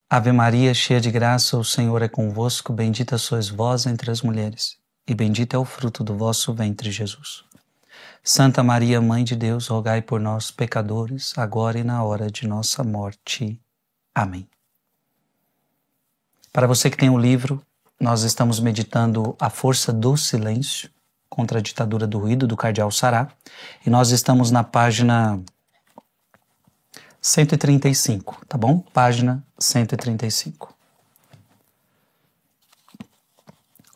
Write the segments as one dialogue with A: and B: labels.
A: Ave Maria, cheia de graça, o Senhor é convosco, bendita sois vós entre as mulheres, e bendito é o fruto do vosso ventre, Jesus. Santa Maria, Mãe de Deus, rogai por nós, pecadores, agora e na hora de nossa morte. Amém. Para você que tem o livro, nós estamos meditando A Força do Silêncio contra a Ditadura do Ruído, do Cardeal Sará, e nós estamos na página 135, tá bom? Página 135.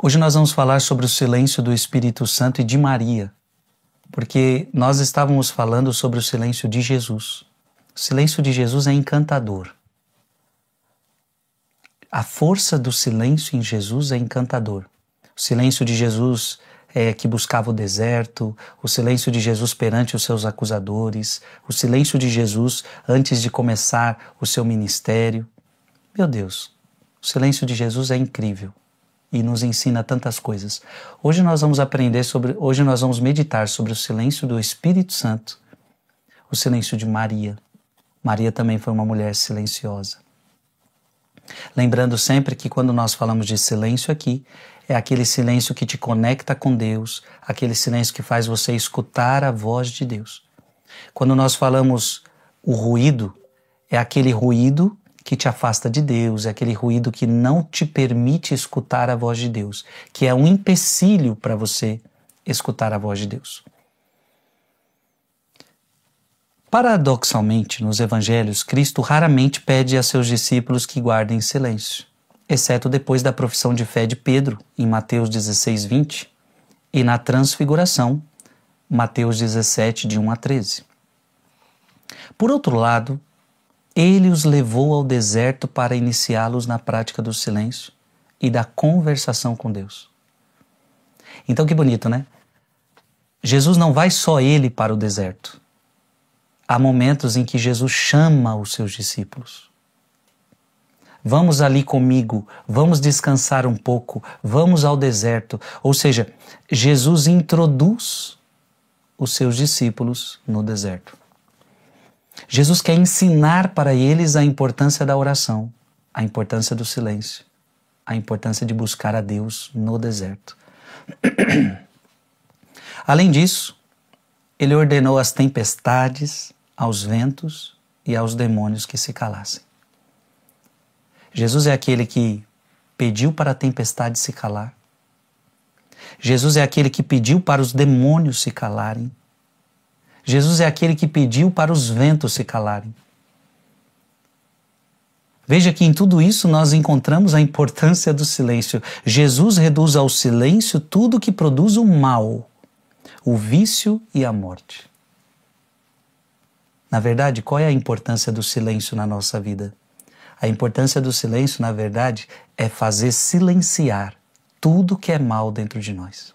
A: Hoje nós vamos falar sobre o silêncio do Espírito Santo e de Maria, porque nós estávamos falando sobre o silêncio de Jesus. O silêncio de Jesus é encantador. A força do silêncio em Jesus é encantador. O silêncio de Jesus que buscava o deserto, o silêncio de Jesus perante os seus acusadores, o silêncio de Jesus antes de começar o seu ministério. Meu Deus, o silêncio de Jesus é incrível e nos ensina tantas coisas. Hoje nós vamos meditar sobre o silêncio do Espírito Santo, o silêncio de Maria. Maria também foi uma mulher silenciosa. Lembrando sempre que quando nós falamos de silêncio aqui, é aquele silêncio que te conecta com Deus, aquele silêncio que faz você escutar a voz de Deus. Quando nós falamos o ruído, é aquele ruído que te afasta de Deus, é aquele ruído que não te permite escutar a voz de Deus, que é um empecilho para você escutar a voz de Deus. Paradoxalmente, nos evangelhos, Cristo raramente pede a seus discípulos que guardem silêncio, exceto depois da profissão de fé de Pedro, em Mateus 16, 20, e na transfiguração, Mateus 17, de 1 a 13. Por outro lado, ele os levou ao deserto para iniciá-los na prática do silêncio e da conversação com Deus. Então que bonito, né? Jesus não vai só ele para o deserto. Há momentos em que Jesus chama os seus discípulos. Vamos ali comigo, vamos descansar um pouco, vamos ao deserto. Ou seja, Jesus introduz os seus discípulos no deserto. Jesus quer ensinar para eles a importância da oração, a importância do silêncio, a importância de buscar a Deus no deserto. Além disso, ele ordenou às tempestades, aos ventos e aos demônios que se calassem. Jesus é aquele que pediu para a tempestade se calar. Jesus é aquele que pediu para os demônios se calarem. Jesus é aquele que pediu para os ventos se calarem. Veja que em tudo isso nós encontramos a importância do silêncio. Jesus reduz ao silêncio tudo que produz o mal, o vício e a morte. Na verdade, qual é a importância do silêncio na nossa vida? A importância do silêncio, na verdade, é fazer silenciar tudo que é mal dentro de nós.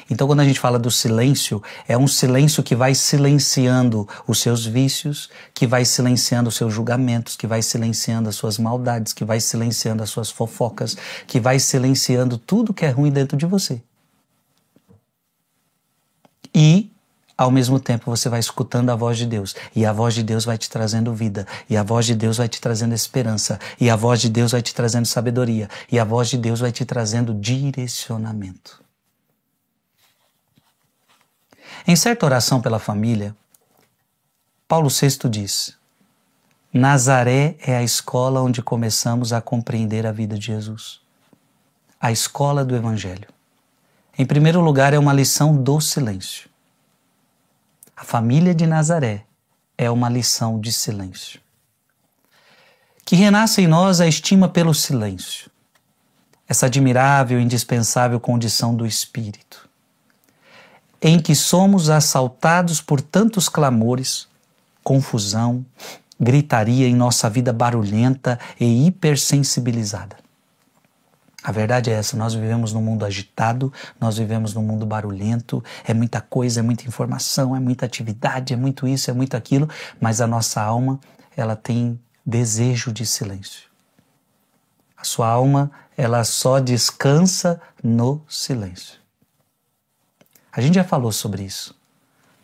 A: Então, quando a gente fala do silêncio, é um silêncio que vai silenciando os seus vícios, que vai silenciando os seus julgamentos, que vai silenciando as suas maldades, que vai silenciando as suas fofocas, que vai silenciando tudo que é ruim dentro de você. E, ao mesmo tempo, você vai escutando a voz de Deus. E a voz de Deus vai te trazendo vida. E a voz de Deus vai te trazendo esperança. E a voz de Deus vai te trazendo sabedoria. E a voz de Deus vai te trazendo direcionamento. Em certa oração pela família, Paulo VI diz: Nazaré é a escola onde começamos a compreender a vida de Jesus. A escola do Evangelho. Em primeiro lugar, é uma lição do silêncio. A família de Nazaré é uma lição de silêncio. Que renasce em nós a estima pelo silêncio, essa admirável e indispensável condição do espírito, em que somos assaltados por tantos clamores, confusão, gritaria em nossa vida barulhenta e hipersensibilizada. A verdade é essa, nós vivemos num mundo agitado, nós vivemos num mundo barulhento, é muita coisa, é muita informação, é muita atividade, é muito isso, é muito aquilo, mas a nossa alma, ela tem desejo de silêncio. A sua alma, ela só descansa no silêncio. A gente já falou sobre isso.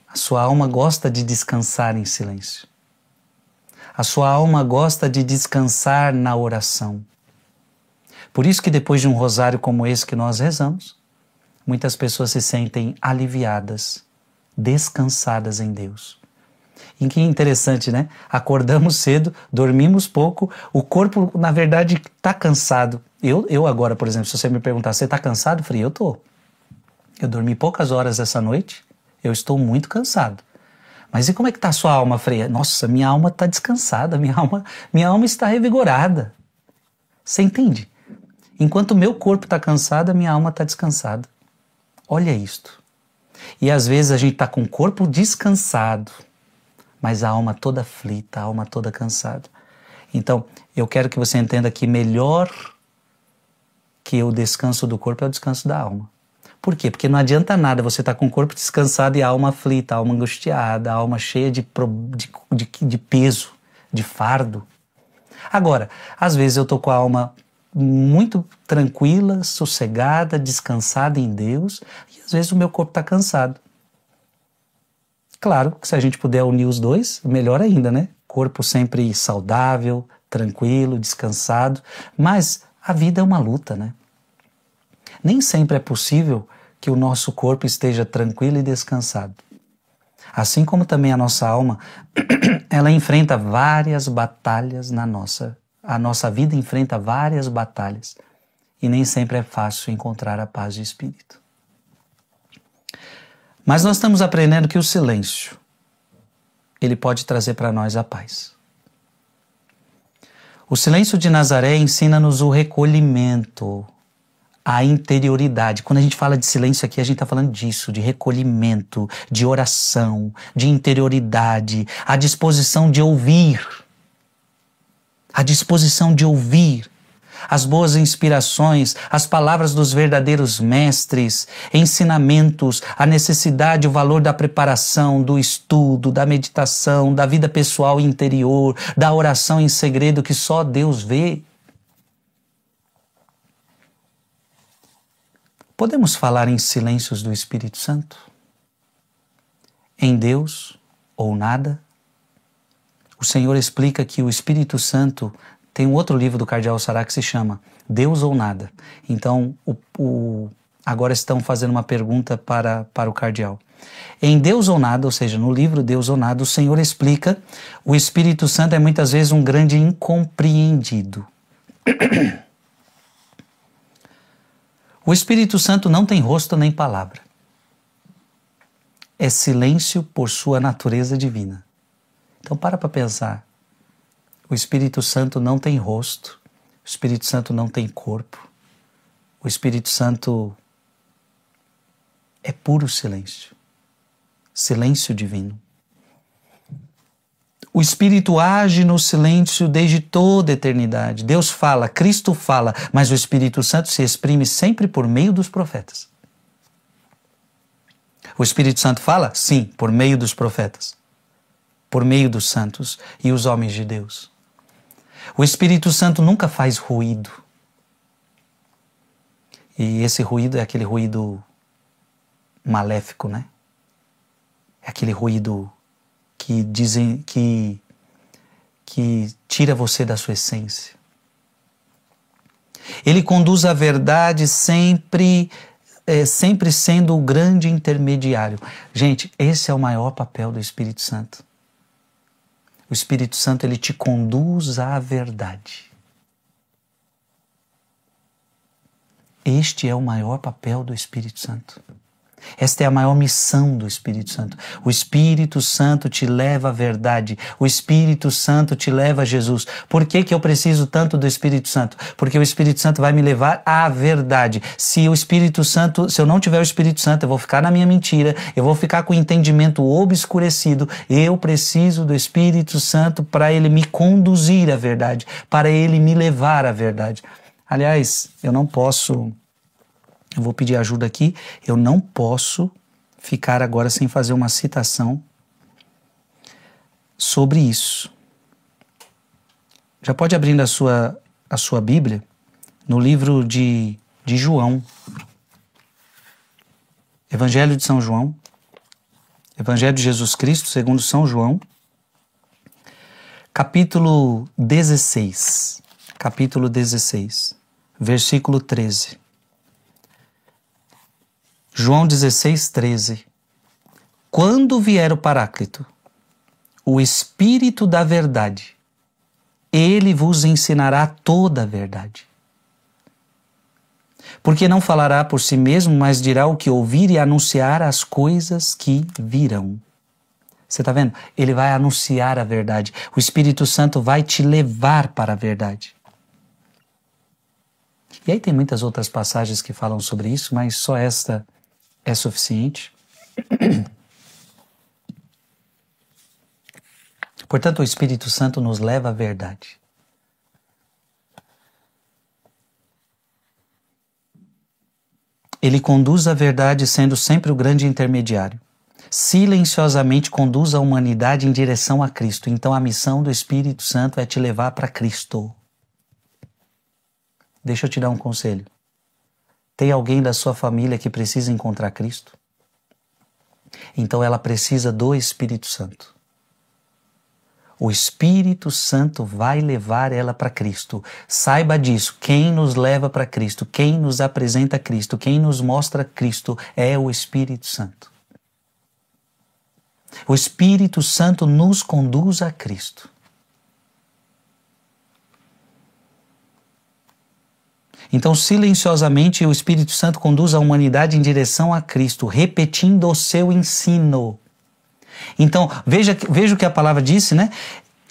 A: A sua alma gosta de descansar em silêncio. A sua alma gosta de descansar na oração. Por isso que depois de um rosário como esse que nós rezamos, muitas pessoas se sentem aliviadas, descansadas em Deus. E que interessante, né? Acordamos cedo, dormimos pouco, o corpo, na verdade, está cansado. Eu agora, por exemplo, se você me perguntar, você está cansado? Eu falei, eu estou. Eu dormi poucas horas essa noite, eu estou muito cansado. Mas e como é que está a sua alma, Frei? Nossa, minha alma está descansada, minha alma está revigorada. Você entende? Enquanto o meu corpo está cansado, a minha alma está descansada. Olha isto. E às vezes a gente está com o corpo descansado, mas a alma toda aflita, a alma toda cansada. Então, eu quero que você entenda que melhor que o descanso do corpo é o descanso da alma. Por quê? Porque não adianta nada você estar com o corpo descansado e a alma aflita, a alma angustiada, a alma cheia de peso, de fardo. Agora, às vezes eu estou com a alma muito tranquila, sossegada, descansada em Deus, e às vezes o meu corpo está cansado. Claro que se a gente puder unir os dois, melhor ainda, né? Corpo sempre saudável, tranquilo, descansado, mas a vida é uma luta, né? Nem sempre é possível que o nosso corpo esteja tranquilo e descansado. Assim como também a nossa alma, ela enfrenta várias batalhas a nossa vida enfrenta várias batalhas e nem sempre é fácil encontrar a paz de espírito. Mas nós estamos aprendendo que o silêncio, ele pode trazer para nós a paz. O silêncio de Nazaré ensina-nos o recolhimento, a interioridade. Quando a gente fala de silêncio aqui, a gente está falando disso, de recolhimento, de oração, de interioridade, a disposição de ouvir. A disposição de ouvir as boas inspirações, as palavras dos verdadeiros mestres, ensinamentos, a necessidade, o valor da preparação, do estudo, da meditação, da vida pessoal e interior, da oração em segredo que só Deus vê. Podemos falar em silêncios do Espírito Santo? Em Deus ou nada? O Senhor explica que o Espírito Santo tem um outro livro do Cardeal Sará que se chama Deus ou Nada. Então, agora estão fazendo uma pergunta para o Cardeal. Em Deus ou Nada, ou seja, no livro Deus ou Nada, o Senhor explica o Espírito Santo é muitas vezes um grande incompreendido. O Espírito Santo não tem rosto nem palavra. É silêncio por sua natureza divina. Então para pensar. O Espírito Santo não tem rosto. O Espírito Santo não tem corpo. O Espírito Santo é puro silêncio. Silêncio divino. O Espírito age no silêncio desde toda a eternidade. Deus fala, Cristo fala, mas o Espírito Santo se exprime sempre por meio dos profetas. O Espírito Santo fala? Sim, por meio dos profetas, por meio dos santos e os homens de Deus. O Espírito Santo nunca faz ruído. E esse ruído é aquele ruído maléfico, né? É aquele ruído que dizem que tira você da sua essência. Ele conduz a verdade sempre sendo o grande intermediário. Gente, esse é o maior papel do Espírito Santo. O Espírito Santo, ele te conduz à verdade. Este é o maior papel do Espírito Santo. Esta é a maior missão do Espírito Santo. O Espírito Santo te leva à verdade. O Espírito Santo te leva a Jesus. Por que eu preciso tanto do Espírito Santo? Porque o Espírito Santo vai me levar à verdade. Se eu não tiver o Espírito Santo, eu vou ficar na minha mentira, eu vou ficar com o entendimento obscurecido. Eu preciso do Espírito Santo para ele me conduzir à verdade, para ele me levar à verdade. Aliás, eu vou pedir ajuda aqui, eu não posso ficar agora sem fazer uma citação sobre isso. Já pode abrir a sua Bíblia no livro de João. Evangelho de São João. Evangelho de Jesus Cristo segundo São João. capítulo 16, versículo 13. João 16, 13. Quando vier o Paráclito, o Espírito da verdade, ele vos ensinará toda a verdade. Porque não falará por si mesmo, mas dirá o que ouvir e anunciar as coisas que virão. Você está vendo? Ele vai anunciar a verdade. O Espírito Santo vai te levar para a verdade. E aí tem muitas outras passagens que falam sobre isso, mas só esta é suficiente. Portanto, o Espírito Santo nos leva à verdade. Ele conduz a verdade sendo sempre o grande intermediário. Silenciosamente conduz a humanidade em direção a Cristo. Então a missão do Espírito Santo é te levar para Cristo. Deixa eu te dar um conselho. Tem alguém da sua família que precisa encontrar Cristo? Então ela precisa do Espírito Santo. O Espírito Santo vai levar ela para Cristo. Saiba disso. Quem nos leva para Cristo, quem nos apresenta Cristo, quem nos mostra Cristo é o Espírito Santo. O Espírito Santo nos conduz a Cristo. Então, silenciosamente, o Espírito Santo conduz a humanidade em direção a Cristo, repetindo o seu ensino. Então, veja o que a palavra disse, né?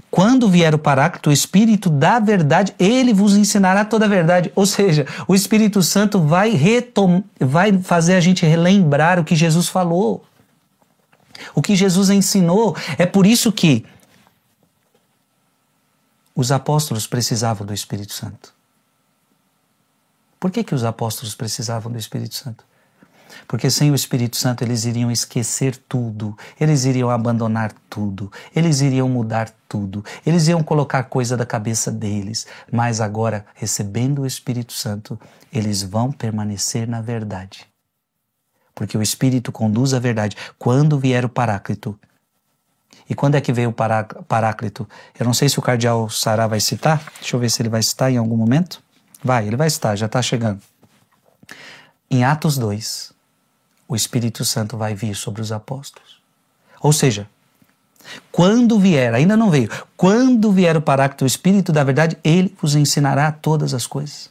A: Quando vier o Paráclito, o Espírito da verdade, ele vos ensinará toda a verdade. Ou seja, o Espírito Santo vai fazer a gente relembrar o que Jesus falou. O que Jesus ensinou. É por isso que os apóstolos precisavam do Espírito Santo. Por que os apóstolos precisavam do Espírito Santo? Porque sem o Espírito Santo eles iriam esquecer tudo, eles iriam abandonar tudo, eles iriam mudar tudo, eles iam colocar coisa da cabeça deles. Mas agora, recebendo o Espírito Santo, eles vão permanecer na verdade. Porque o Espírito conduz a verdade. Quando vier o Paráclito. E quando é que veio o Paráclito? Eu não sei se o cardeal Sará vai citar. Deixa eu ver se ele vai citar em algum momento. Ele vai citar, já está chegando. Em Atos 2, o Espírito Santo vai vir sobre os apóstolos. Ou seja, quando vier, ainda não veio, quando vier o Paráclito, o Espírito da verdade, ele vos ensinará todas as coisas.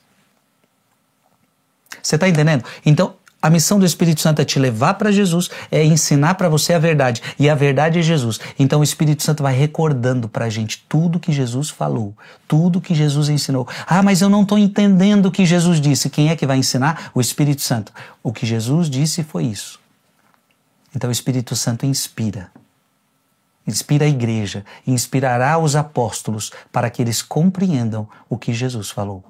A: Você está entendendo? Então, a missão do Espírito Santo é te levar para Jesus, é ensinar para você a verdade. E a verdade é Jesus. Então o Espírito Santo vai recordando para a gente tudo que Jesus falou, tudo que Jesus ensinou. Ah, mas eu não estou entendendo o que Jesus disse. Quem é que vai ensinar? O Espírito Santo. O que Jesus disse foi isso. Então o Espírito Santo inspira. Inspira a igreja, inspirará os apóstolos para que eles compreendam o que Jesus falou.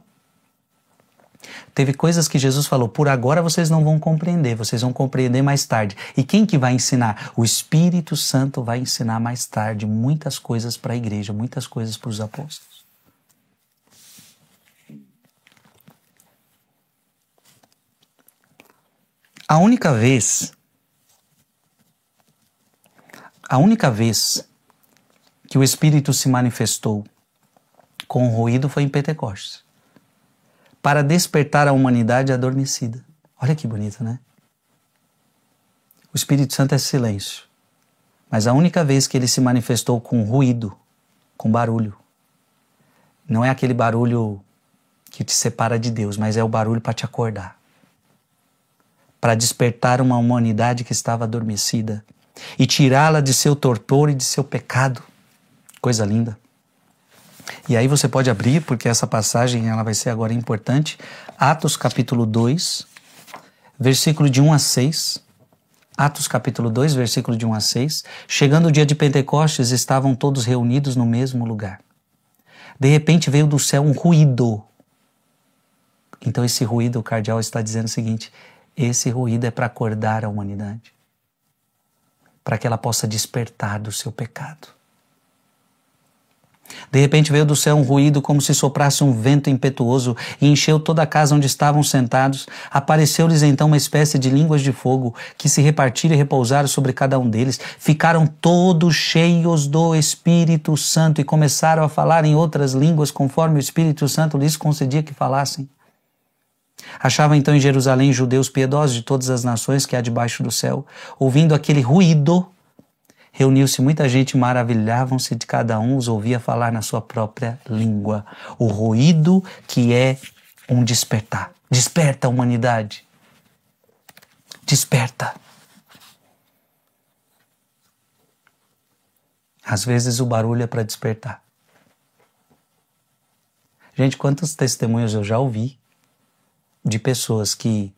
A: Teve coisas que Jesus falou, por agora vocês não vão compreender, vocês vão compreender mais tarde. E quem que vai ensinar? O Espírito Santo vai ensinar mais tarde muitas coisas para a igreja, muitas coisas para os apóstolos. A única vez que o Espírito se manifestou com ruído foi em Pentecostes, para despertar a humanidade adormecida. Olha que bonito, né? O Espírito Santo é silêncio, mas a única vez que ele se manifestou com ruído, com barulho, não é aquele barulho que te separa de Deus, mas é o barulho para te acordar, para despertar uma humanidade que estava adormecida e tirá-la de seu torpor e de seu pecado. Coisa linda. E aí você pode abrir, porque essa passagem ela vai ser agora importante. Atos capítulo 2, versículo de 1 a 6. Atos capítulo 2, versículo de 1 a 6. Chegando o dia de Pentecostes, estavam todos reunidos no mesmo lugar. De repente veio do céu um ruído. Então esse ruído, o cardeal está dizendo o seguinte, esse ruído é para acordar a humanidade, para que ela possa despertar do seu pecado. De repente veio do céu um ruído como se soprasse um vento impetuoso e encheu toda a casa onde estavam sentados. Apareceu-lhes então uma espécie de línguas de fogo que se repartiram e repousaram sobre cada um deles. Ficaram todos cheios do Espírito Santo e começaram a falar em outras línguas conforme o Espírito Santo lhes concedia que falassem. Achava então em Jerusalém judeus piedosos de todas as nações que há debaixo do céu. Ouvindo aquele ruído, reuniu-se muita gente e maravilhavam-se de cada um os ouvia falar na sua própria língua. O ruído que é um despertar. Desperta a humanidade. Desperta. Às vezes o barulho é para despertar. Gente, quantos testemunhos eu já ouvi de pessoas que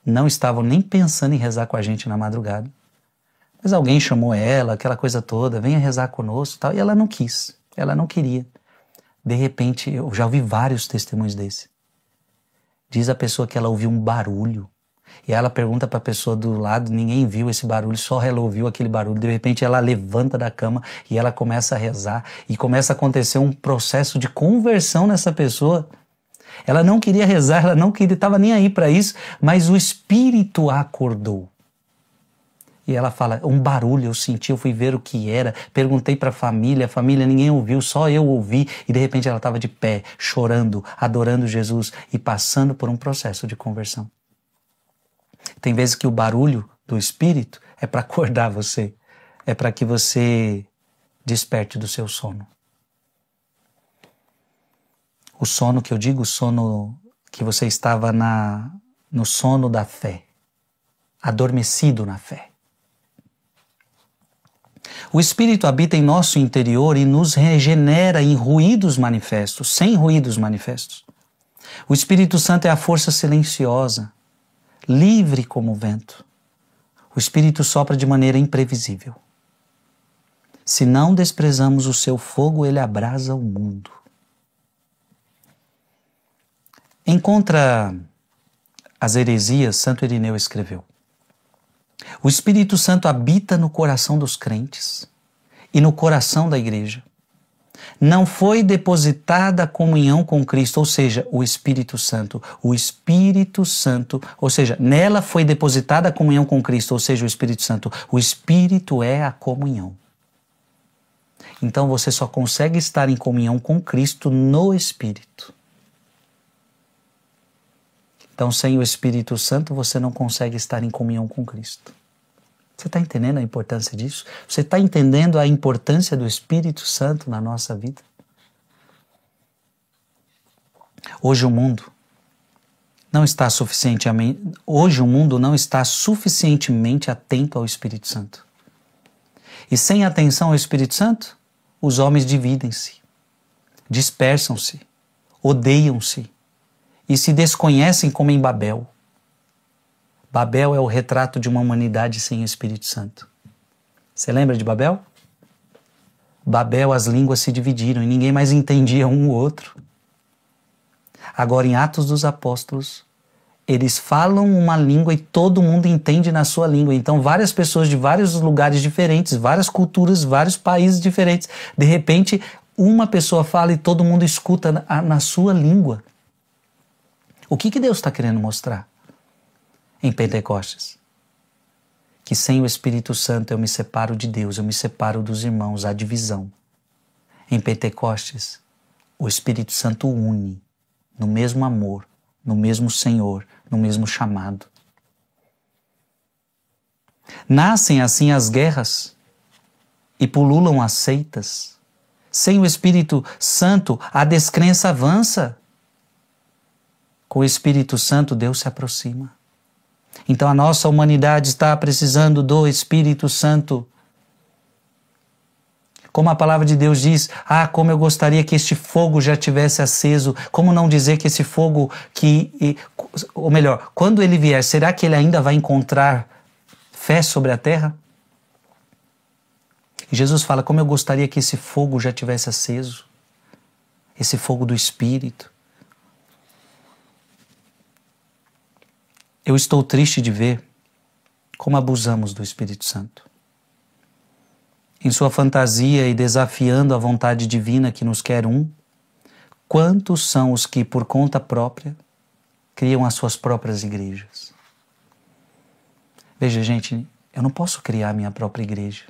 A: não estavam nem pensando em rezar com a gente na madrugada. Mas alguém chamou ela, aquela coisa toda, venha rezar conosco e tal, e ela não quis, ela não queria. De repente, eu já ouvi vários testemunhos desse. Diz a pessoa que ela ouviu um barulho, e ela pergunta para a pessoa do lado, ninguém viu esse barulho, só ela ouviu aquele barulho. De repente ela levanta da cama e ela começa a rezar, e começa a acontecer um processo de conversão nessa pessoa. Ela não queria rezar, ela não queria, estava nem aí para isso, mas o Espírito a acordou. E ela fala, um barulho eu senti, eu fui ver o que era, perguntei para a família ninguém ouviu, só eu ouvi, e de repente ela estava de pé, chorando, adorando Jesus e passando por um processo de conversão. Tem vezes que o barulho do Espírito é para acordar você, é para que você desperte do seu sono. O sono que eu digo, o sono que você estava no sono da fé, adormecido na fé. O Espírito habita em nosso interior e nos regenera em ruídos manifestos, sem ruídos manifestos. O Espírito Santo é a força silenciosa, livre como o vento. O Espírito sopra de maneira imprevisível. Se não desprezamos o seu fogo, ele abrasa o mundo. Em contra as heresias, Santo Irineu escreveu: o Espírito Santo habita no coração dos crentes e no coração da igreja. Não foi depositada a comunhão com Cristo, ou seja, o Espírito Santo. O Espírito Santo, ou seja, nela foi depositada a comunhão com Cristo, ou seja, o Espírito Santo. O Espírito é a comunhão. Então você só consegue estar em comunhão com Cristo no Espírito. Então, sem o Espírito Santo, você não consegue estar em comunhão com Cristo. Você está entendendo a importância disso? Você está entendendo a importância do Espírito Santo na nossa vida? Hoje o mundo não está suficientemente atento ao Espírito Santo. E sem atenção ao Espírito Santo, os homens dividem-se, dispersam-se, odeiam-se e se desconhecem como em Babel. Babel é o retrato de uma humanidade sem o Espírito Santo. Você lembra de Babel? Babel, as línguas se dividiram e ninguém mais entendia um o outro. Agora, em Atos dos Apóstolos, eles falam uma língua e todo mundo entende na sua língua. Então, várias pessoas de vários lugares diferentes, várias culturas, vários países diferentes, de repente, uma pessoa fala e todo mundo escuta na sua língua. O que Deus está querendo mostrar em Pentecostes? Que sem o Espírito Santo eu me separo de Deus, eu me separo dos irmãos, há divisão. Em Pentecostes, o Espírito Santo une no mesmo amor, no mesmo Senhor, no mesmo chamado. Nascem assim as guerras e pululam as seitas. Sem o Espírito Santo, a descrença avança. Com o Espírito Santo, Deus se aproxima. Então a nossa humanidade está precisando do Espírito Santo. Como a palavra de Deus diz, como eu gostaria que este fogo já tivesse aceso. Como não dizer que esse fogo ou melhor, quando ele vier, será que ele ainda vai encontrar fé sobre a terra? E Jesus fala, como eu gostaria que esse fogo já tivesse aceso. Esse fogo do Espírito. Eu estou triste de ver como abusamos do Espírito Santo. em sua fantasia e desafiando a vontade divina que nos quer um, quantos são os que, por conta própria, criam as suas próprias igrejas? Veja, gente, eu não posso criar minha própria igreja.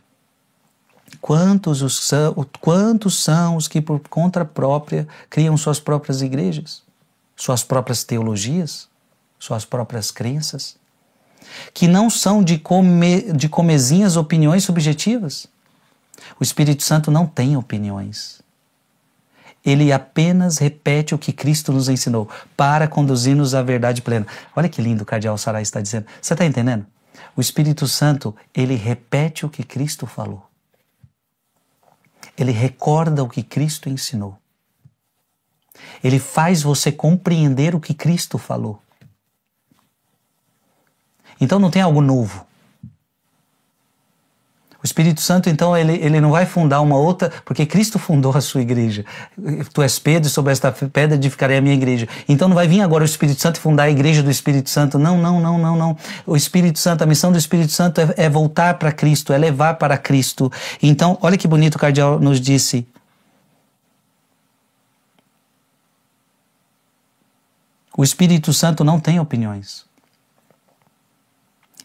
A: Quantos são os que, por conta própria, criam suas próprias igrejas? Suas próprias teologias? Suas próprias crenças? Que não são de comezinhas opiniões subjetivas. O Espírito Santo não tem opiniões. Ele apenas repete o que Cristo nos ensinou para conduzir-nos à verdade plena. Olha que lindo o cardeal Saraiva está dizendo. Você está entendendo? O Espírito Santo, ele repete o que Cristo falou. Ele recorda o que Cristo ensinou. Ele faz você compreender o que Cristo falou. Então não tem algo novo. O Espírito Santo, então, ele não vai fundar uma outra, porque Cristo fundou a sua igreja. Tu és Pedro, e sobre esta pedra edificarei a minha igreja. Então não vai vir agora o Espírito Santo e fundar a igreja do Espírito Santo. Não. O Espírito Santo, a missão do Espírito Santo é voltar para Cristo, é levar para Cristo. Então, olha que bonito o cardeal nos disse. O Espírito Santo não tem opiniões.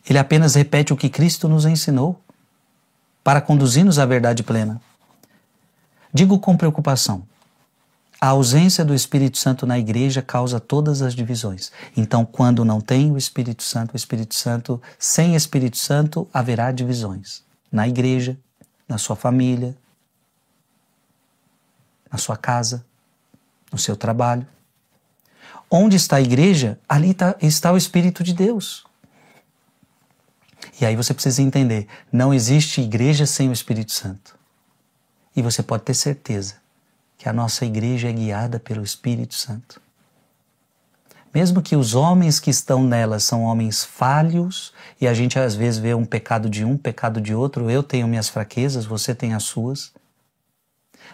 A: Ele apenas repete o que Cristo nos ensinou para conduzir-nos à verdade plena. Digo com preocupação, a ausência do Espírito Santo na igreja causa todas as divisões. Então, quando não tem o Espírito Santo, sem Espírito Santo, haverá divisões. Na igreja, na sua família, na sua casa, no seu trabalho. Onde está a igreja, ali está o Espírito de Deus. E aí você precisa entender, não existe igreja sem o Espírito Santo. E você pode ter certeza que a nossa igreja é guiada pelo Espírito Santo. Mesmo que os homens que estão nela são homens falhos, e a gente às vezes vê um pecado de um, pecado de outro, eu tenho minhas fraquezas, você tem as suas,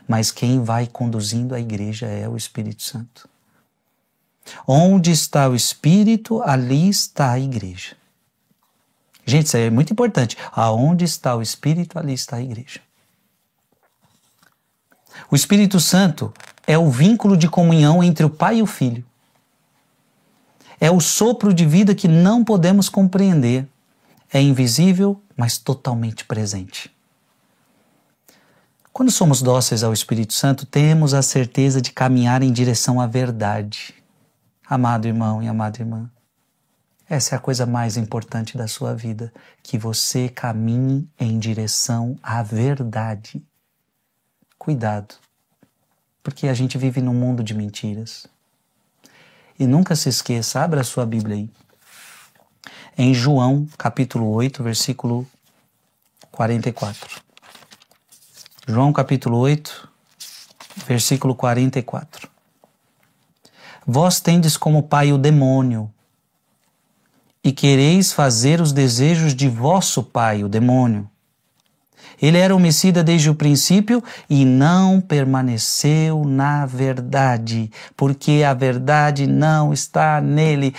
A: mas quem vai conduzindo a igreja é o Espírito Santo. Onde está o Espírito, ali está a igreja. Gente, isso é muito importante. Aonde está o Espírito, ali está a igreja. O Espírito Santo é o vínculo de comunhão entre o Pai e o Filho. É o sopro de vida que não podemos compreender. É invisível, mas totalmente presente. Quando somos dóceis ao Espírito Santo, temos a certeza de caminhar em direção à verdade. Amado irmão e amada irmã, essa é a coisa mais importante da sua vida, que você caminhe em direção à verdade. Cuidado, porque a gente vive num mundo de mentiras. E nunca se esqueça, abra a sua Bíblia aí, em João, capítulo 8, versículo 44. João, capítulo 8, versículo 44. Vós tendes como pai o demônio, e quereis fazer os desejos de vosso pai, o demônio. Ele era homicida desde o princípio e não permaneceu na verdade, porque a verdade não está nele.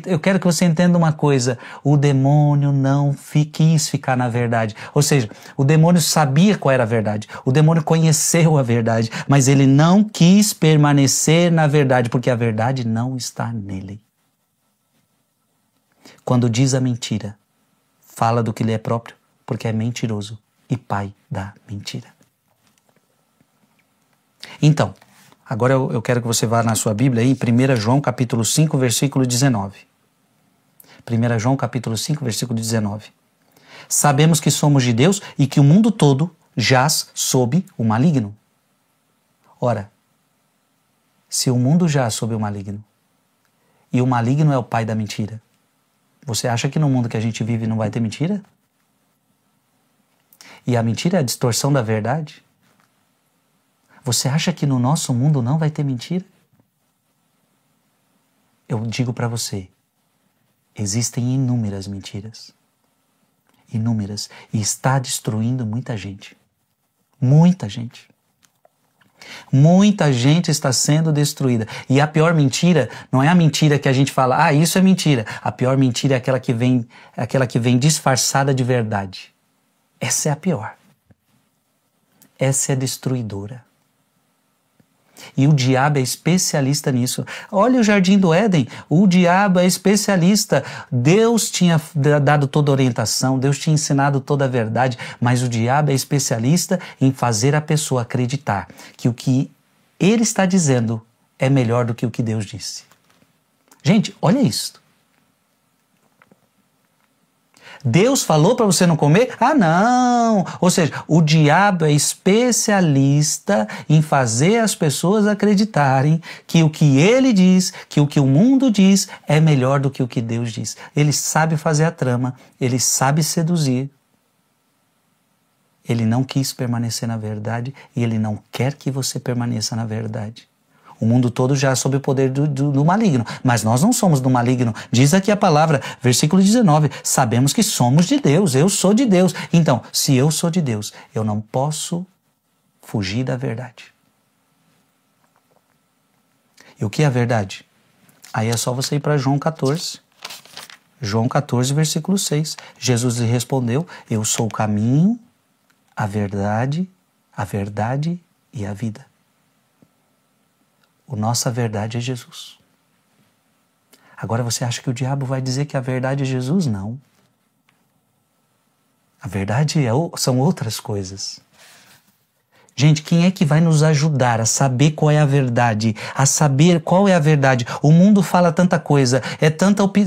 A: Eu quero que você entenda uma coisa, o demônio não quis ficar na verdade. Ou seja, o demônio sabia qual era a verdade, o demônio conheceu a verdade, mas ele não quis permanecer na verdade, porque a verdade não está nele. Quando diz a mentira, fala do que lhe é próprio, porque é mentiroso e pai da mentira. Então, agora eu quero que você vá na sua Bíblia aí, em 1 João capítulo 5, versículo 19. 1 João capítulo 5, versículo 19. Sabemos que somos de Deus e que o mundo todo jaz sob o maligno. Ora, se o mundo jaz sob o maligno, e o maligno é o pai da mentira, você acha que no mundo que a gente vive não vai ter mentira? E a mentira é a distorção da verdade? Você acha que no nosso mundo não vai ter mentira? Eu digo para você, existem inúmeras mentiras. Inúmeras. E está destruindo muita gente. Muita gente. Muita gente está sendo destruída. E a pior mentira não é a mentira que a gente fala, isso é mentira. A pior mentira é aquela que vem disfarçada de verdade. Essa é a pior. essa é destruidora. E o diabo é especialista nisso. Olha o Jardim do Éden, o diabo é especialista. Deus tinha dado toda a orientação, Deus tinha ensinado toda a verdade, mas o diabo é especialista em fazer a pessoa acreditar que o que ele está dizendo é melhor do que o que Deus disse. Gente, olha isso. Deus falou para você não comer? Ah, não! Ou seja, o diabo é especialista em fazer as pessoas acreditarem que o que ele diz, que o mundo diz, é melhor do que o que Deus diz. Ele sabe fazer a trama, ele sabe seduzir. Ele não quis permanecer na verdade e ele não quer que você permaneça na verdade. O mundo todo já é sob o poder do maligno, mas nós não somos do maligno. Diz aqui a palavra, versículo 19, sabemos que somos de Deus, eu sou de Deus. Então, se eu sou de Deus, eu não posso fugir da verdade. E o que é a verdade? Aí é só você ir para João 14. João 14, versículo 6. Jesus lhe respondeu, eu sou o caminho, a verdade e a vida. A nossa verdade é Jesus. Agora você acha que o diabo vai dizer que a verdade é Jesus? Não. A verdade são outras coisas. Gente, quem é que vai nos ajudar a saber qual é a verdade? A saber qual é a verdade? O mundo fala tanta coisa,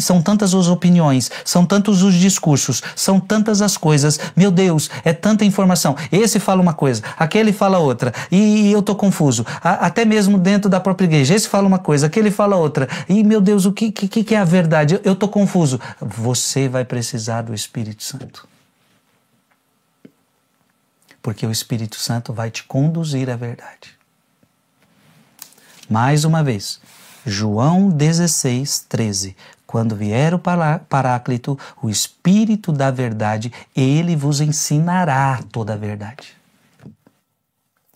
A: são tantas as opiniões, são tantos os discursos, são tantas as coisas. Meu Deus, é tanta informação. Esse fala uma coisa, aquele fala outra, e eu tô confuso. Até mesmo dentro da própria igreja, esse fala uma coisa, aquele fala outra. E meu Deus, o que é a verdade? Eu tô confuso. Você vai precisar do Espírito Santo. Porque o Espírito Santo vai te conduzir à verdade. Mais uma vez, João 16, 13. Quando vier o Paráclito, o Espírito da verdade, ele vos ensinará toda a verdade.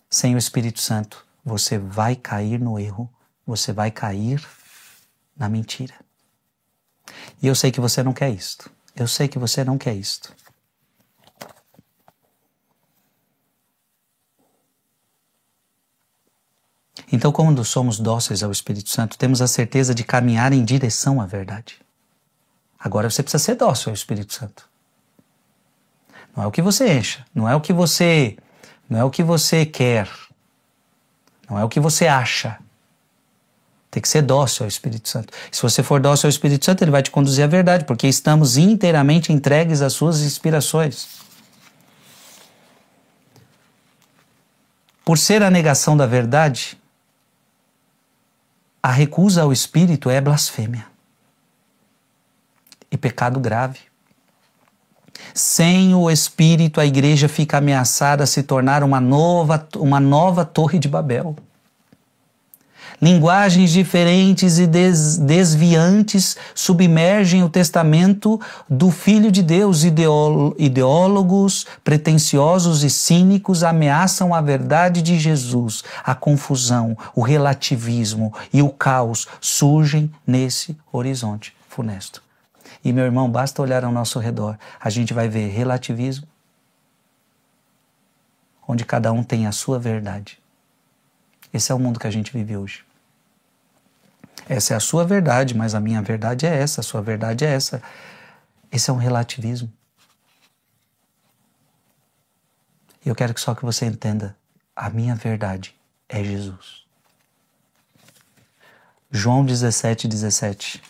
A: Sem o Espírito Santo, você vai cair no erro, você vai cair na mentira. E eu sei que você não quer isto. Eu sei que você não quer isto. Então, quando somos dóceis ao Espírito Santo, temos a certeza de caminhar em direção à verdade. Agora você precisa ser dócil ao Espírito Santo. Não é o que você encha, não é o que você quer, não é o que você acha. Tem que ser dócil ao Espírito Santo. Se você for dócil ao Espírito Santo, ele vai te conduzir à verdade, porque estamos inteiramente entregues às suas inspirações. Por ser a negação da verdade, a recusa ao Espírito é blasfêmia e pecado grave. Sem o Espírito, a igreja fica ameaçada a se tornar uma nova Torre de Babel. Linguagens diferentes e desviantes submergem o testamento do Filho de Deus. Ideólogos, pretensiosos e cínicos ameaçam a verdade de Jesus. A confusão, o relativismo e o caos surgem nesse horizonte funesto. E, meu irmão, basta olhar ao nosso redor. A gente vai ver relativismo, onde cada um tem a sua verdade. Esse é o mundo que a gente vive hoje. Essa é a sua verdade, mas a minha verdade é essa, a sua verdade é essa. Esse é um relativismo. E eu quero só que você entenda, a minha verdade é Jesus. João 17, 17.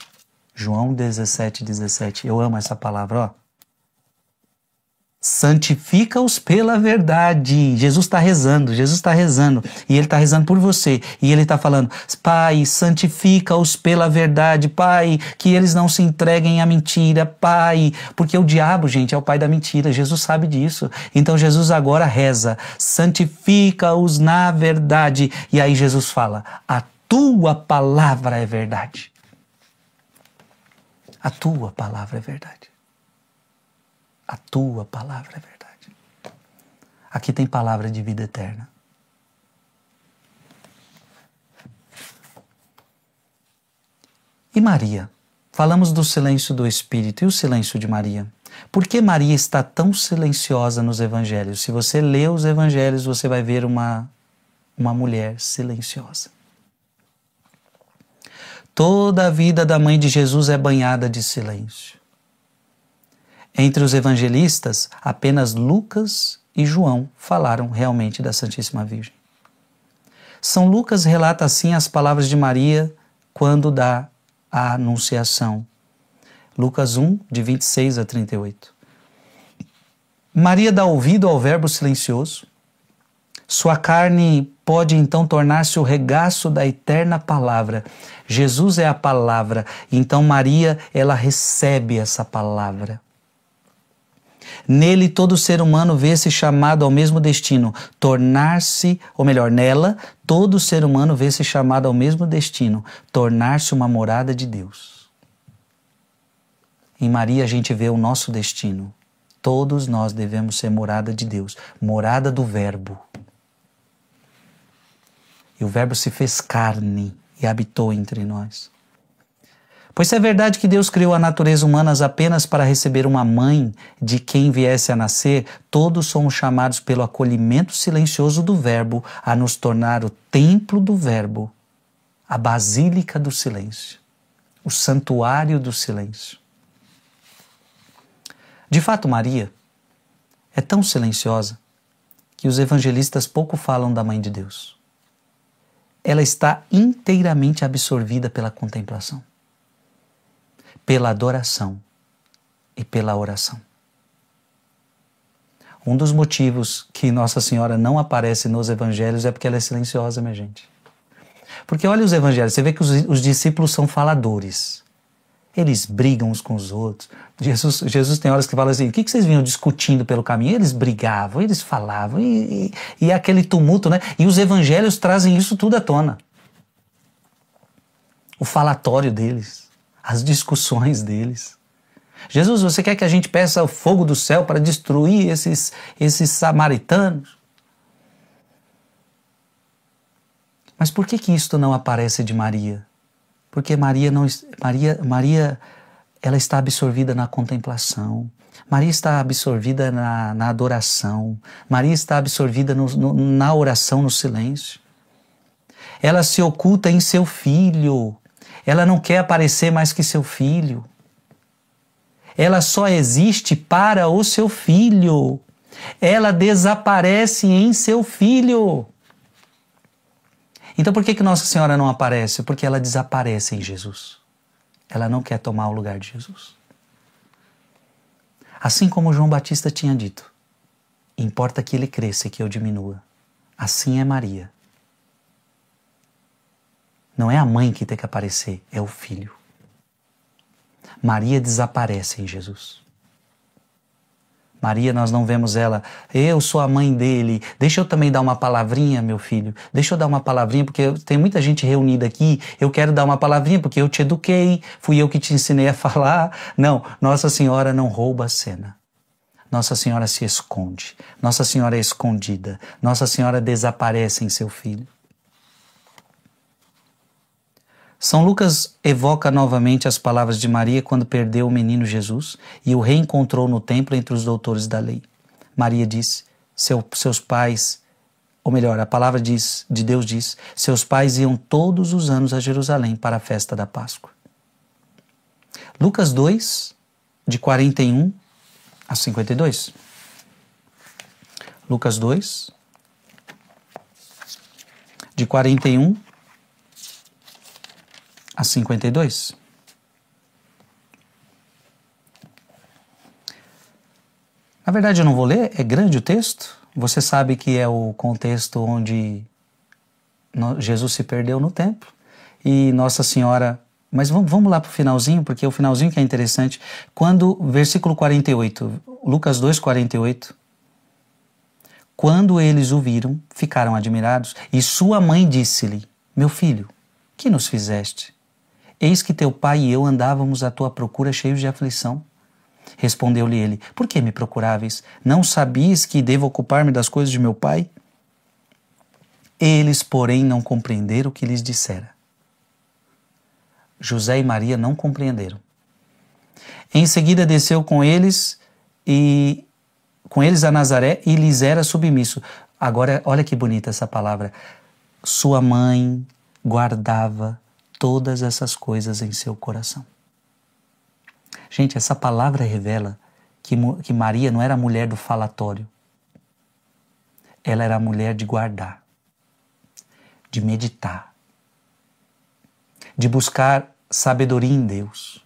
A: João 17, 17. Eu amo essa palavra, ó. Santifica-os pela verdade. Jesus está rezando, e Ele está rezando por você, e Ele está falando, Pai, santifica-os pela verdade, Pai, que eles não se entreguem à mentira, Pai, porque o diabo, gente, é o pai da mentira, Jesus sabe disso, então Jesus agora reza, santifica-os na verdade, e aí Jesus fala, a tua palavra é verdade. A tua palavra é verdade. A tua palavra é verdade. Aqui tem palavra de vida eterna. E Maria? Falamos do silêncio do Espírito e o silêncio de Maria. Por que Maria está tão silenciosa nos evangelhos? Se você lê os evangelhos, você vai ver uma mulher silenciosa. Toda a vida da mãe de Jesus é banhada de silêncio. Entre os evangelistas, apenas Lucas e João falaram realmente da Santíssima Virgem. São Lucas relata assim as palavras de Maria quando dá a anunciação. Lucas 1, de 26 a 38. Maria dá ouvido ao verbo silencioso. Sua carne pode então tornar-se o regaço da eterna palavra. Jesus é a palavra, então Maria, ela recebe essa palavra. Nele todo ser humano vê-se chamado ao mesmo destino, tornar-se, ou melhor, nela todo ser humano vê-se chamado ao mesmo destino, tornar-se uma morada de Deus. Em Maria a gente vê o nosso destino. Todos nós devemos ser morada de Deus, morada do Verbo. E o Verbo se fez carne e habitou entre nós. Pois se é verdade que Deus criou a natureza humana apenas para receber uma mãe de quem viesse a nascer, todos somos chamados pelo acolhimento silencioso do Verbo a nos tornar o templo do Verbo, a basílica do silêncio, o santuário do silêncio. De fato, Maria é tão silenciosa que os evangelistas pouco falam da Mãe de Deus. Ela está inteiramente absorvida pela contemplação, pela adoração e pela oração. Um dos motivos que Nossa Senhora não aparece nos evangelhos é porque ela é silenciosa, minha gente. Porque olha os evangelhos, você vê que os discípulos são faladores. Eles brigam uns com os outros. Jesus tem horas que fala assim, o que vocês vinham discutindo pelo caminho? Eles brigavam, eles falavam, e aquele tumulto, né? E os evangelhos trazem isso tudo à tona. O falatório deles, as discussões deles. Jesus, você quer que a gente peça o fogo do céu para destruir esses samaritanos? Mas por que isto não aparece de Maria? Porque Maria ela está absorvida na contemplação. Maria está absorvida na adoração. Maria está absorvida na oração, no silêncio. Ela se oculta em seu filho. Ela não quer aparecer mais que seu filho. Ela só existe para o seu filho. Ela desaparece em seu filho. Então por que Nossa Senhora não aparece? Porque ela desaparece em Jesus. Ela não quer tomar o lugar de Jesus. Assim como João Batista tinha dito, importa que ele cresça e que eu diminua. Assim é Maria. Não é a mãe que tem que aparecer, é o filho. Maria desaparece em Jesus. Maria, nós não vemos ela, eu sou a mãe dele, deixa eu também dar uma palavrinha, meu filho, deixa eu dar uma palavrinha, porque tem muita gente reunida aqui, eu quero dar uma palavrinha porque eu te eduquei, fui eu que te ensinei a falar. Não, Nossa Senhora não rouba a cena. Nossa Senhora se esconde, Nossa Senhora é escondida, Nossa Senhora desaparece em seu filho. São Lucas evoca novamente as palavras de Maria quando perdeu o menino Jesus e o reencontrou no templo entre os doutores da lei. Maria diz, seus pais, ou melhor, a palavra de Deus diz, seus pais iam todos os anos a Jerusalém para a festa da Páscoa. Lucas 2, de 41 a 52. Lucas 2, de 41 a 52. Na verdade eu não vou ler, é grande o texto. Você sabe que é o contexto onde Jesus se perdeu no templo e Nossa Senhora... Mas vamos lá para o finalzinho, porque é o finalzinho que é interessante. Quando, versículo 48, Lucas 2, 48. Quando eles o viram, ficaram admirados e sua mãe disse-lhe, meu filho, que nos fizeste? Eis que teu pai e eu andávamos à tua procura cheios de aflição. Respondeu-lhe ele, por que me procuráveis? Não sabias que devo ocupar-me das coisas de meu pai? Eles, porém, não compreenderam o que lhes dissera. José e Maria não compreenderam. Em seguida desceu com eles e com eles a Nazaré e lhes era submisso. Agora, olha que bonita essa palavra. Sua mãe guardava todas essas coisas em seu coração. Gente, essa palavra revela que Maria não era a mulher do falatório. Ela era a mulher de guardar, de meditar, de buscar sabedoria em Deus.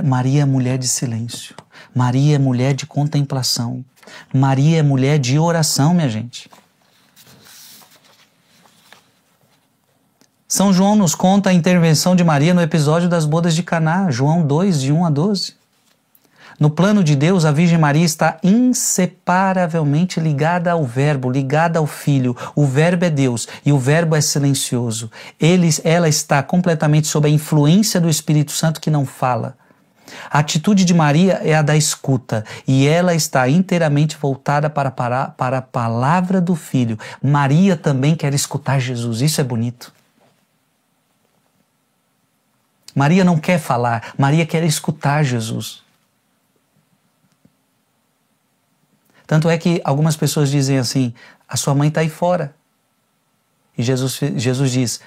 A: Maria é mulher de silêncio. Maria é mulher de contemplação. Maria é mulher de oração, minha gente. São João nos conta a intervenção de Maria no episódio das bodas de Caná, João 2, de 1 a 12. No plano de Deus, a Virgem Maria está inseparavelmente ligada ao Verbo, ligada ao Filho. O Verbo é Deus e o Verbo é silencioso. Ela está completamente sob a influência do Espírito Santo que não fala. A atitude de Maria é a da escuta e ela está inteiramente voltada para a palavra do Filho. Maria também quer escutar Jesus, isso é bonito. Maria não quer falar, Maria quer escutar Jesus. Tanto é que algumas pessoas dizem assim, a sua mãe está aí fora. E Jesus diz,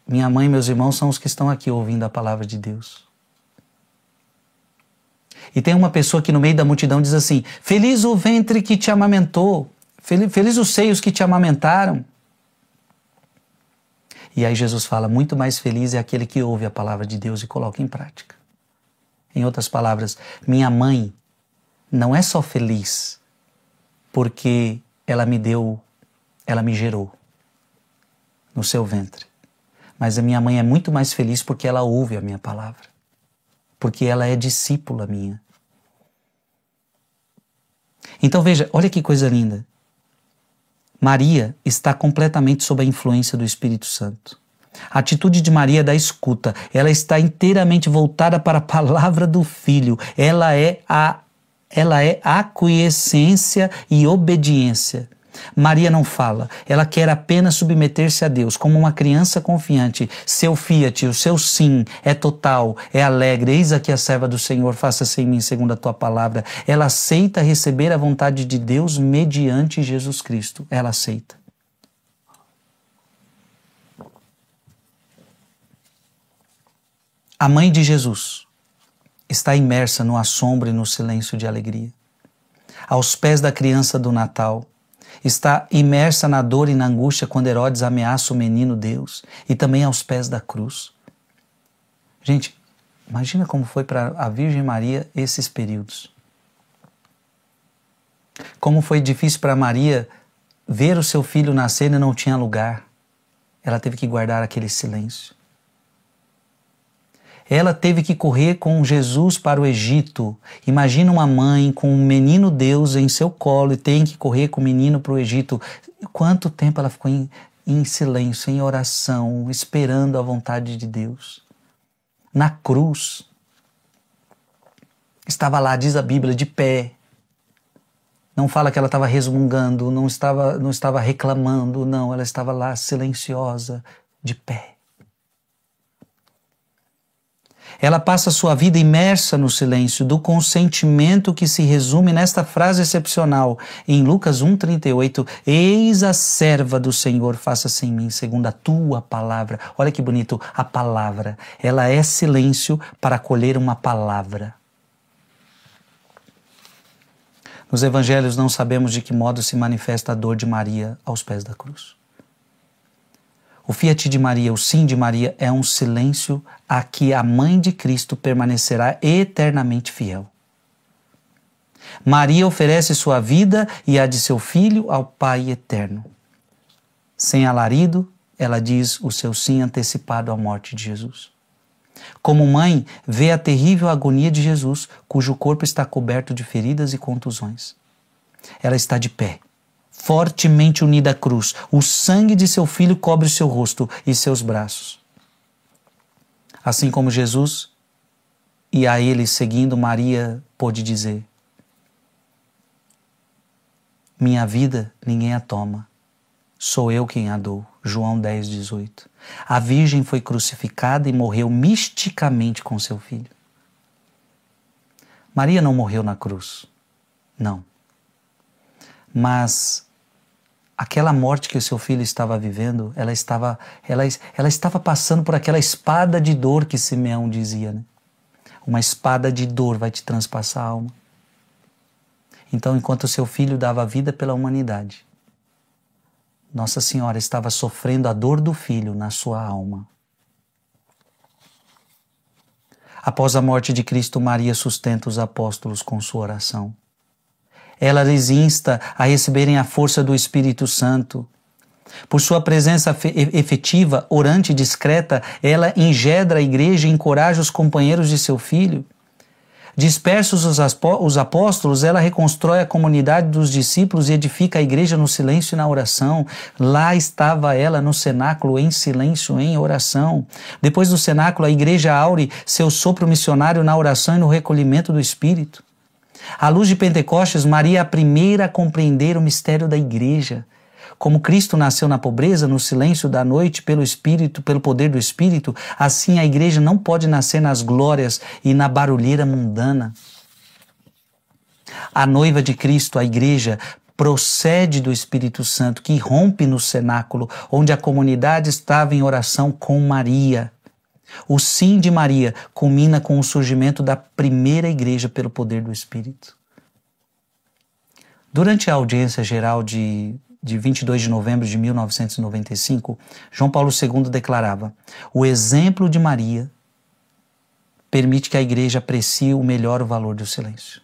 A: minha mãe e meus irmãos são os que estão aqui ouvindo a palavra de Deus. E tem uma pessoa que no meio da multidão diz assim, feliz o ventre que te amamentou, feliz os seios que te amamentaram. E aí Jesus fala, muito mais feliz é aquele que ouve a palavra de Deus e coloca em prática. Em outras palavras, minha mãe não é só feliz porque ela me gerou no seu ventre. Mas a minha mãe é muito mais feliz porque ela ouve a minha palavra. Porque ela é discípula minha. Então veja, olha que coisa linda. Maria está completamente sob a influência do Espírito Santo. A atitude de Maria é da escuta. Ela está inteiramente voltada para a palavra do Filho. Ela é aquiescência e obediência. Maria não fala, ela quer apenas submeter-se a Deus, como uma criança confiante. Seu fiat, o seu sim, é total, é alegre. Eis aqui a serva do Senhor, faça-se em mim segundo a tua palavra. Ela aceita receber a vontade de Deus mediante Jesus Cristo. Ela aceita. A mãe de Jesus está imersa no assombro e no silêncio de alegria. Aos pés da criança do Natal, está imersa na dor e na angústia quando Herodes ameaça o menino Deus e também aos pés da cruz. Gente, imagina como foi para a Virgem Maria esses períodos. Como foi difícil para Maria ver o seu filho nascer e não tinha lugar. Ela teve que guardar aquele silêncio. Ela teve que correr com Jesus para o Egito. Imagina uma mãe com um menino Deus em seu colo e tem que correr com o menino para o Egito. Quanto tempo ela ficou em silêncio, em oração, esperando a vontade de Deus. Na cruz. Estava lá, diz a Bíblia, de pé. Não fala que ela estava resmungando, não estava reclamando, não. Ela estava lá silenciosa, de pé. Ela passa sua vida imersa no silêncio do consentimento que se resume nesta frase excepcional em Lucas 1,38, eis a serva do Senhor, faça-se em mim segundo a tua palavra. Olha que bonito, a palavra. Ela é silêncio para acolher uma palavra. Nos evangelhos não sabemos de que modo se manifesta a dor de Maria aos pés da cruz. O fiat de Maria, o sim de Maria, é um silêncio a que a mãe de Cristo permanecerá eternamente fiel. Maria oferece sua vida e a de seu filho ao Pai eterno. Sem alarido, ela diz o seu sim antecipado à morte de Jesus. Como mãe, vê a terrível agonia de Jesus, cujo corpo está coberto de feridas e contusões. Ela está de pé, fortemente unida à cruz. O sangue de seu filho cobre seu rosto e seus braços. Assim como Jesus, e a ele seguindo, Maria pôde dizer: minha vida ninguém a toma, sou eu quem a dou. João 10, 18. A Virgem foi crucificada e morreu misticamente com seu filho. Maria não morreu na cruz, não. Mas aquela morte que o seu filho estava vivendo, ela estava passando por aquela espada de dor que Simeão dizia, né? Uma espada de dor vai te transpassar a alma. Então, enquanto o seu filho dava vida pela humanidade, Nossa Senhora estava sofrendo a dor do filho na sua alma. Após a morte de Cristo, Maria sustenta os apóstolos com sua oração. Ela lhes insta a receberem a força do Espírito Santo. Por sua presença efetiva, orante e discreta, ela engendra a igreja e encoraja os companheiros de seu filho. Dispersos os apóstolos, ela reconstrói a comunidade dos discípulos e edifica a igreja no silêncio e na oração. Lá estava ela no cenáculo, em silêncio, em oração. Depois do cenáculo, a igreja aure seu sopro missionário na oração e no recolhimento do Espírito. À luz de Pentecostes, Maria é a primeira a compreender o mistério da igreja. Como Cristo nasceu na pobreza, no silêncio da noite, pelo Espírito, pelo poder do Espírito, assim a igreja não pode nascer nas glórias e na barulheira mundana. A noiva de Cristo, a igreja, procede do Espírito Santo, que rompe no cenáculo, onde a comunidade estava em oração com Maria. O sim de Maria culmina com o surgimento da primeira igreja pelo poder do Espírito. Durante a audiência geral de 22 de novembro de 1995, João Paulo II declarava: o exemplo de Maria permite que a igreja aprecie melhor o valor do silêncio.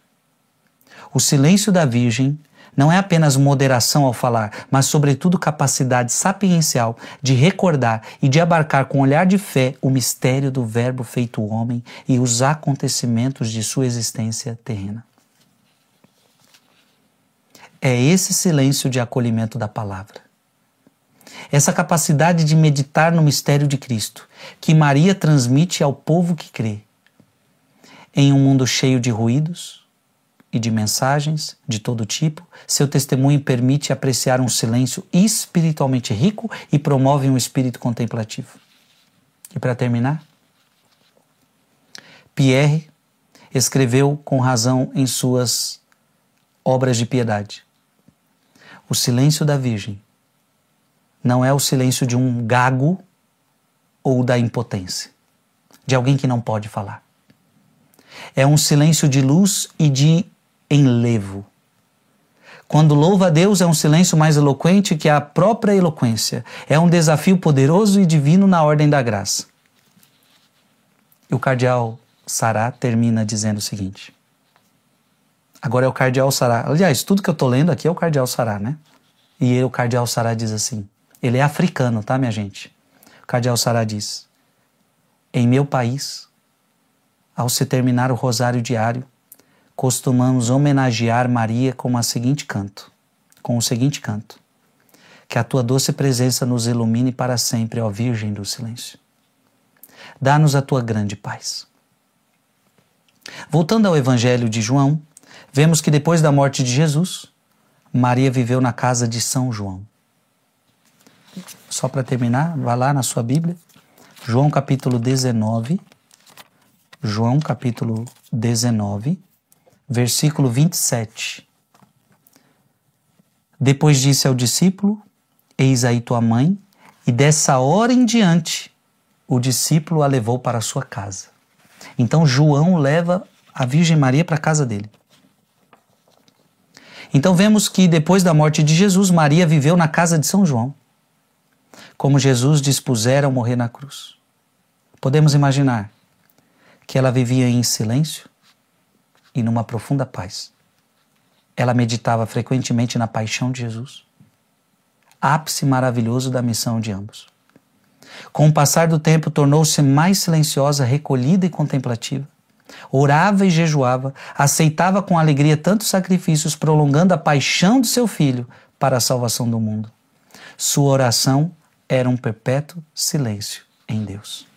A: O silêncio da Virgem não é apenas moderação ao falar, mas sobretudo capacidade sapiencial de recordar e de abarcar com olhar de fé o mistério do Verbo feito homem e os acontecimentos de sua existência terrena. É esse silêncio de acolhimento da palavra, essa capacidade de meditar no mistério de Cristo, que Maria transmite ao povo que crê. Em um mundo cheio de ruídos e de mensagens de todo tipo, seu testemunho permite apreciar um silêncio espiritualmente rico e promove um espírito contemplativo. E para terminar, Pierre escreveu com razão em suas obras de piedade: o silêncio da Virgem não é o silêncio de um gago ou da impotência, de alguém que não pode falar. É um silêncio de luz e de enlevo. Quando louva a Deus, é um silêncio mais eloquente que a própria eloquência. É um desafio poderoso e divino na ordem da graça. E o cardeal Sará termina dizendo o seguinte. Agora é o cardeal Sará. Aliás, tudo que eu estou lendo aqui é o cardeal Sará, né? E o cardeal Sará diz assim. Ele é africano, tá, minha gente? O cardeal Sará diz: em meu país, ao se terminar o rosário diário, costumamos homenagear Maria com o seguinte canto: que a tua doce presença nos ilumine para sempre, ó Virgem do Silêncio. Dá-nos a tua grande paz. Voltando ao Evangelho de João, vemos que depois da morte de Jesus, Maria viveu na casa de São João. Só para terminar, vá lá na sua Bíblia, João capítulo 19, versículo 27. Depois disse ao discípulo: eis aí tua mãe, e dessa hora em diante o discípulo a levou para a sua casa. Então João leva a Virgem Maria para a casa dele. Então vemos que depois da morte de Jesus, Maria viveu na casa de São João, como Jesus dispusera ao morrer na cruz. Podemos imaginar que ela vivia em silêncio e numa profunda paz. Ela meditava frequentemente na paixão de Jesus, ápice maravilhoso da missão de ambos. Com o passar do tempo, tornou-se mais silenciosa, recolhida e contemplativa. Orava e jejuava, aceitava com alegria tantos sacrifícios, prolongando a paixão de seu filho para a salvação do mundo. Sua oração era um perpétuo silêncio em Deus.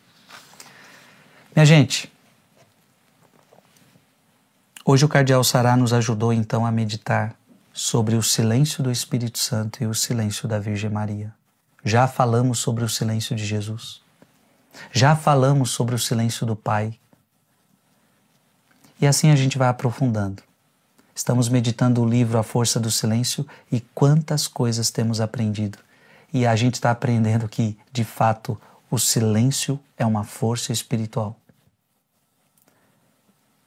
A: Minha gente, hoje o cardeal Sará nos ajudou então a meditar sobre o silêncio do Espírito Santo e o silêncio da Virgem Maria. Já falamos sobre o silêncio de Jesus. Já falamos sobre o silêncio do Pai. E assim a gente vai aprofundando. Estamos meditando o livro A Força do Silêncio e quantas coisas temos aprendido. E a gente está aprendendo que, de fato, o silêncio é uma força espiritual.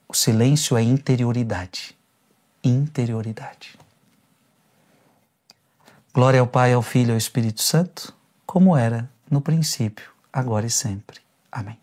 A: O silêncio é interioridade. Interioridade. Glória ao Pai, ao Filho e ao Espírito Santo, como era no princípio, agora e sempre. Amém.